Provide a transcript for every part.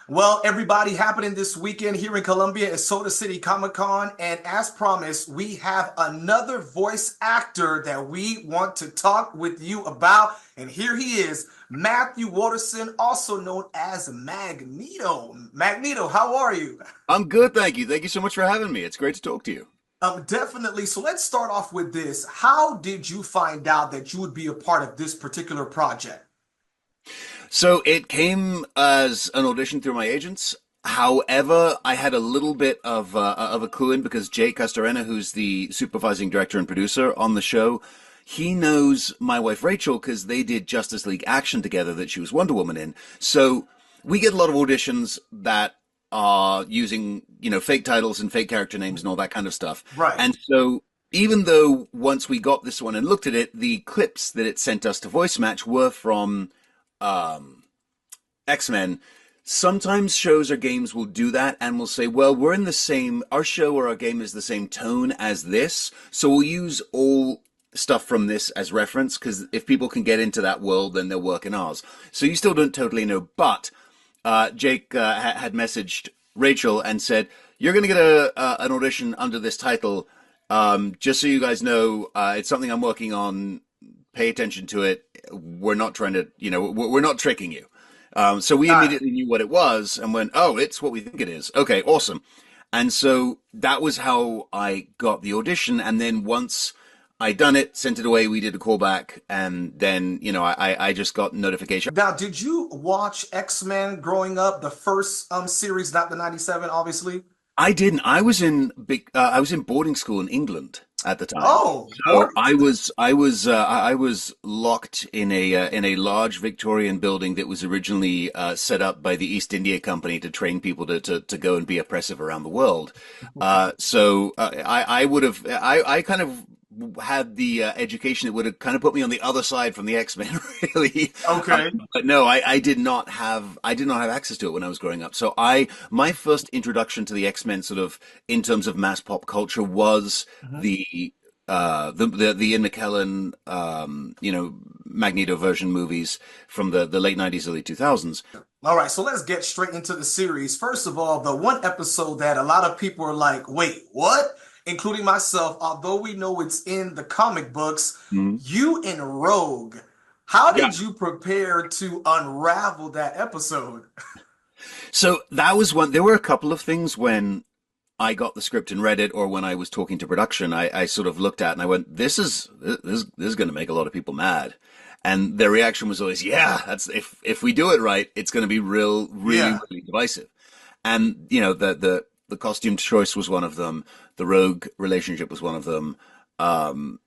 Well, everybody, happening this weekend here in Columbia is Soda City Comic Con. And as promised, we have another voice actor that we want to talk with you about. And here he is, Matthew Waterson, also known as Magneto. Magneto, how are you? I'm good, thank you. Thank you so much for having me. It's great to talk to you. Definitely. So let's start off with this. How did you find out that you would be a part of this particular project? So it came as an audition through my agents. However, I had a little bit of a clue in because Jake Castorena, who's the supervising director and producer on the show, he knows my wife Rachel because they did Justice League Action together that she was Wonder Woman in. So we get a lot of auditions that are using, fake titles and fake character names and all that kind of stuff. Right. And so even though once we got this one and looked at it, the clips that it sent us to voice match were from um, X-Men. Sometimes shows or games will do that and will say, well, we're in the same, our show or our game is the same tone as this, so we'll use all stuff from this as reference, because if people can get into that world, then they'll work in ours. So you still don't totally know, but Jake had messaged Rachel and said, you're going to get an audition under this title. Just so you guys know, it's something I'm working on. Pay attention to it. We're not trying to, we're not tricking you. So we Got it. immediately knew what it was and went, oh, it's what we think it is. Okay, awesome. And so that was how I got the audition. And then once I done it, sent it away, we did a callback, and then, I just got notification. Now, did you watch X-Men growing up, the first series, not the 97, obviously? I didn't. I was in boarding school in England at the time. Oh, So board. I was locked in a large Victorian building that was originally set up by the East India Company to train people to go and be oppressive around the world. I would have I kind of had the education that would have kind of put me on the other side from the X-Men, really. Okay. But no, I did not have access to it when I was growing up. So my first introduction to the X-Men, sort of in terms of mass pop culture, was Mhm. the Ian McKellen, Magneto version movies from the late '90s, early 2000s. All right, so let's get straight into the series. First of all, the one episode that a lot of people are like, wait, what? Including myself, although we know it's in the comic books, you and Rogue, how Yeah. did you prepare to unravel that episode? So that was one. There were a couple of things when I got the script and read it, or when I was talking to production, I sort of looked at it and I went, this is going to make a lot of people mad. And their reaction was always, yeah, that's if we do it right, it's going to be really, Yeah. really divisive. And the costume choice was one of them. The Rogue relationship was one of them. The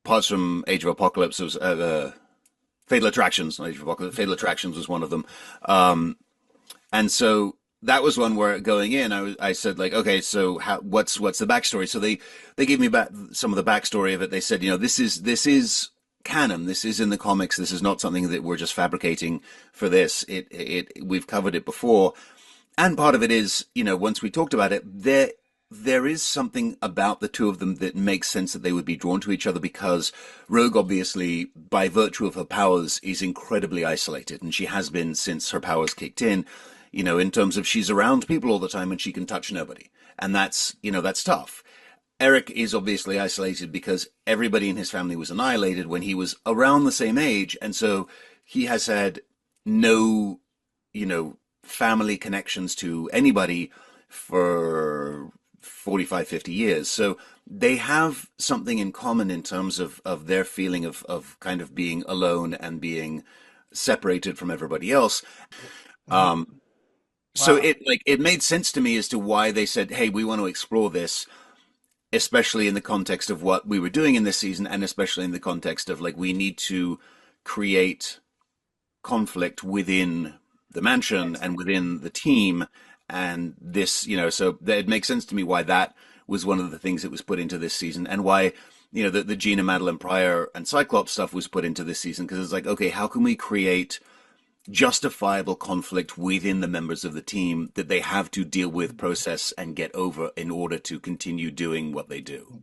parts from Age of Apocalypse was Fatal Attractions, not Age of Apocalypse. Fatal Attractions was one of them. And so that was one where going in, I said like, okay, so what's the backstory? So they gave me back some of the backstory of it. They said, this is canon. This is in the comics. This is not something that we're just fabricating for this. We've covered it before. And part of it is, once we talked about it, there is something about the two of them that makes sense that they would be drawn to each other, because Rogue, obviously, by virtue of her powers, is incredibly isolated, and she has been since her powers kicked in terms of she's around people all the time and she can touch nobody. And that's tough. Eric is obviously isolated because everybody in his family was annihilated when he was around the same age. And so he has had no, family connections to anybody for 45, 50 years. So they have something in common in terms of their feeling of kind of being alone and being separated from everybody else. Mhm. Um, so Wow. it made sense to me as to why they said, "Hey, we want to explore this," especially in the context of what we were doing in this season, and especially in the context of like we need to create conflict within the mansion and within the team, and this, so that it makes sense to me why that was one of the things that was put into this season, and why the Gina Madeline Pryor and Cyclops stuff was put into this season, because it's like, okay, how can we create justifiable conflict within the members of the team that they have to deal with, process, and get over in order to continue doing what they do.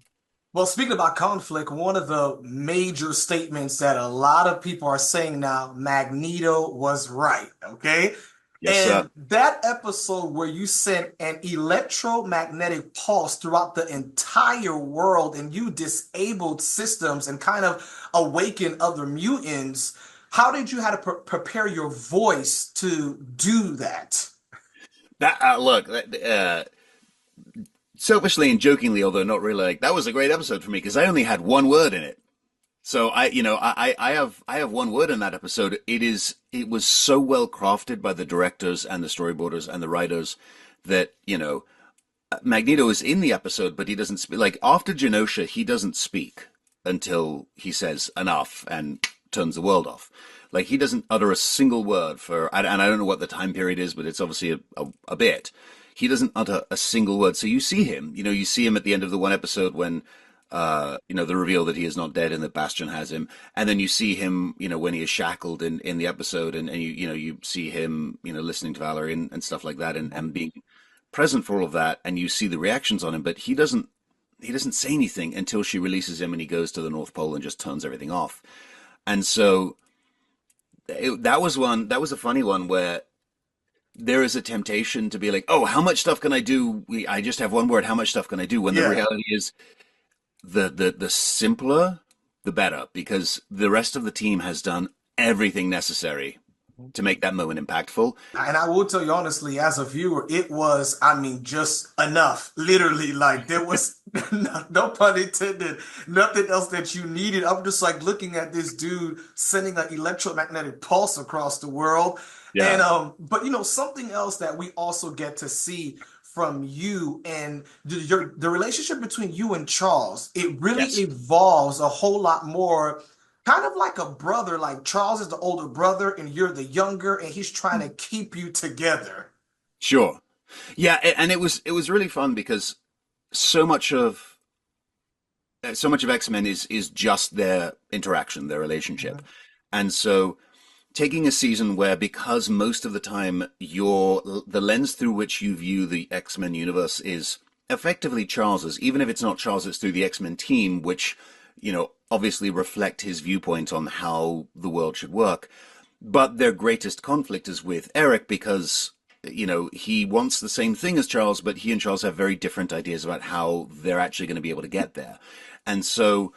Well, speaking about conflict, one of the major statements that a lot of people are saying now, Magneto was right, okay? Yes, sir. And that episode where you sent an electromagnetic pulse throughout the entire world and you disabled systems and kind of awakened other mutants, how did you have to prepare your voice to do that? That look, selfishly and jokingly, although not really, like that was a great episode for me because I only had one word in it. So I have one word in that episode. It was so well crafted by the directors and the storyboarders and the writers that, Magneto is in the episode, but he doesn't speak. Like after Genosha, he doesn't speak until he says enough and turns the world off. Like he doesn't utter a single word and I don't know what the time period is, but it's obviously a bit. He doesn't utter a single word. So you see him, you see him at the end of the one episode when, the reveal that he is not dead and that Bastion has him. And then you see him, when he is shackled in the episode and you see him, listening to Valerie and stuff like that and being present for all of that. And you see the reactions on him, but he doesn't say anything until she releases him and he goes to the North Pole and just turns everything off. And so that was a funny one where there is a temptation to be like, oh, how much stuff can I do? I just have one word. How much stuff can I do? When the Yeah. reality is the simpler, the better, because the rest of the team has done everything necessary to make that moment impactful. And I will tell you honestly, as a viewer, it was, I mean, just enough. Literally, like there was no pun intended, nothing else that you needed. I'm just like looking at this dude sending an electromagnetic pulse across the world. And Yeah. but something else that we also get to see from you and the relationship between you and Charles, it really Yes. evolves a whole lot more kind of like a brother, like Charles is the older brother and you're the younger, and he's trying to keep you together. Sure. Yeah, and it was really fun because so much of so much of X-Men is just their interaction, their relationship. Mhm. And so taking a season where because most of the time the lens through which you view the X-Men universe is effectively Charles's, even if it's not Charles, it's through the X-Men team, which, obviously reflect his viewpoint on how the world should work. But their greatest conflict is with Eric because, he wants the same thing as Charles, but he and Charles have very different ideas about how they're actually going to be able to get there. And so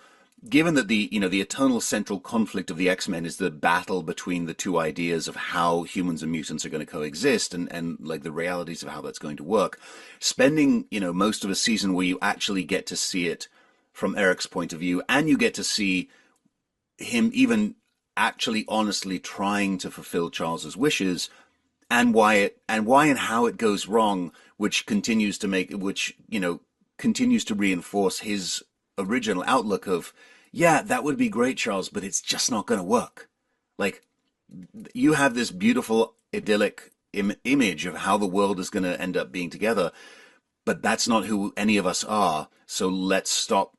given that the eternal central conflict of the X-Men is the battle between the two ideas of how humans and mutants are going to coexist and like the realities of how that's going to work, spending, most of a season where you actually get to see it from Eric's point of view and you get to see him even actually honestly trying to fulfill Charles's wishes and why and how it goes wrong, which continues to reinforce his original outlook of, yeah, that would be great, Charles, but it's just not going to work. Like you have this beautiful idyllic image of how the world is going to end up being together, but that's not who any of us are. So let's stop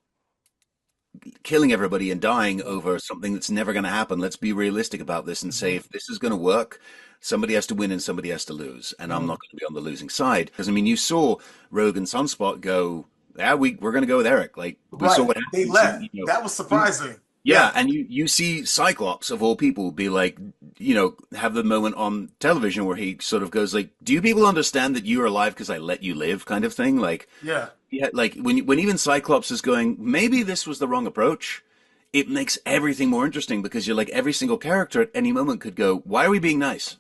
killing everybody and dying over something that's never going to happen. Let's be realistic about this and say Mhm. if this is going to work, somebody has to win and somebody has to lose, and I'm Mhm. not going to be on the losing side. Because I mean, you saw Rogue and Sunspot go, yeah, we're going to go with Eric. Like we saw Right. what They happens. left. That was You surprising. yeah, Yeah. and you see Cyclops of all people be like, have the moment on television where he sort of goes like, "Do you people understand that you are alive because I let you live?" kind of thing. Like, Yeah. yeah, like when even Cyclops is going, maybe this was the wrong approach. It makes everything more interesting because you're like every single character at any moment could go, "Why are we being nice?"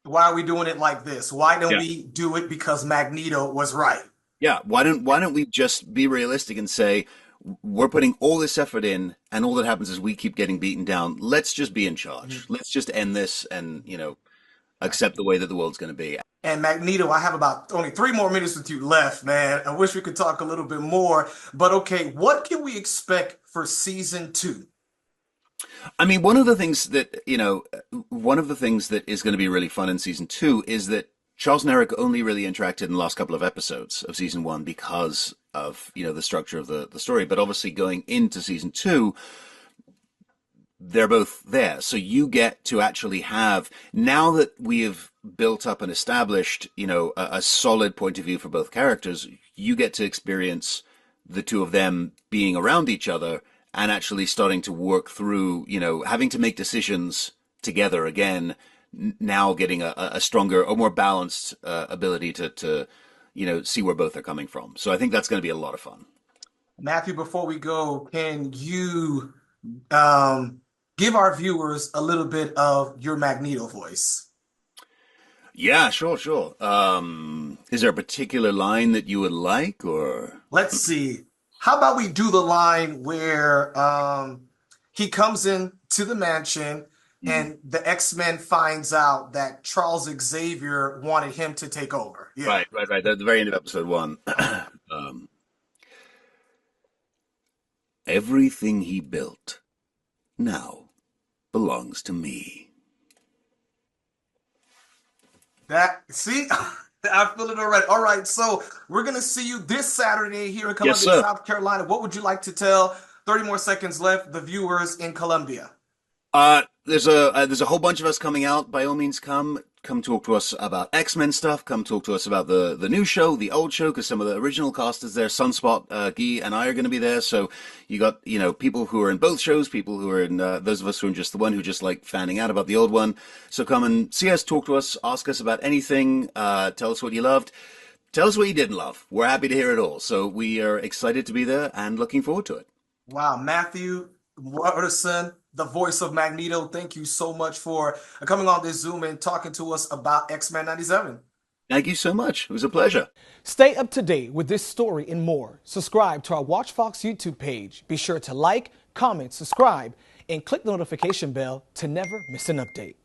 Why are we doing it like this? Why don't Yeah. we do it because Magneto was right? Yeah, why don't we just be realistic and say we're putting all this effort in and all that happens is we keep getting beaten down. Let's just be in charge. Mhm. Let's just end this and, accept the way that the world's going to be. And Magneto, I have about only 3 more minutes with you left, man. I wish we could talk a little bit more. But okay, what can we expect for season two? I mean, one of the things that is going to be really fun in season two is that Charles and Eric only really interacted in the last couple of episodes of season one because of, the structure of the story. But obviously going into season two, they're both there. So you get to actually have, now that we have built up and established, a solid point of view for both characters, you get to experience the two of them being around each other and actually starting to work through, having to make decisions together again, now getting a stronger or more balanced ability to see where both are coming from. So I think that's going to be a lot of fun. Matthew, before we go, can you um, give our viewers a little bit of your Magneto voice? Yeah, sure, sure. Is there a particular line that you would like, or? Let's see. How about we do the line where he comes in to the mansion Mhm. and the X-Men finds out that Charles Xavier wanted him to take over. Yeah. Right, right, right. At the very end of episode one. um, Everything he built now belongs to me. That, see, I feel it already. All right, so we're gonna see you this Saturday here in Yes, Columbia, sir. South Carolina. What would you like to tell 30 more seconds left, the viewers in Columbia? There's a whole bunch of us coming out. By all means, come talk to us about X-Men stuff. Come talk to us about the new show, the old show, because some of the original cast is there. Sunspot, Guy, and I are going to be there. So you got people who are in both shows, people who are in those of us who are in just the one, who just like finding out about the old one. So come and see us, talk to us, ask us about anything. Tell us what you loved. Tell us what you didn't love. We're happy to hear it all. So we are excited to be there and looking forward to it. Wow, Matthew Waterson, the voice of Magneto, thank you so much for coming on this Zoom and talking to us about X-Men 97. Thank you so much. It was a pleasure. Stay up to date with this story and more. Subscribe to our Watch Fox YouTube page. Be sure to like, comment, subscribe, and click the notification bell to never miss an update.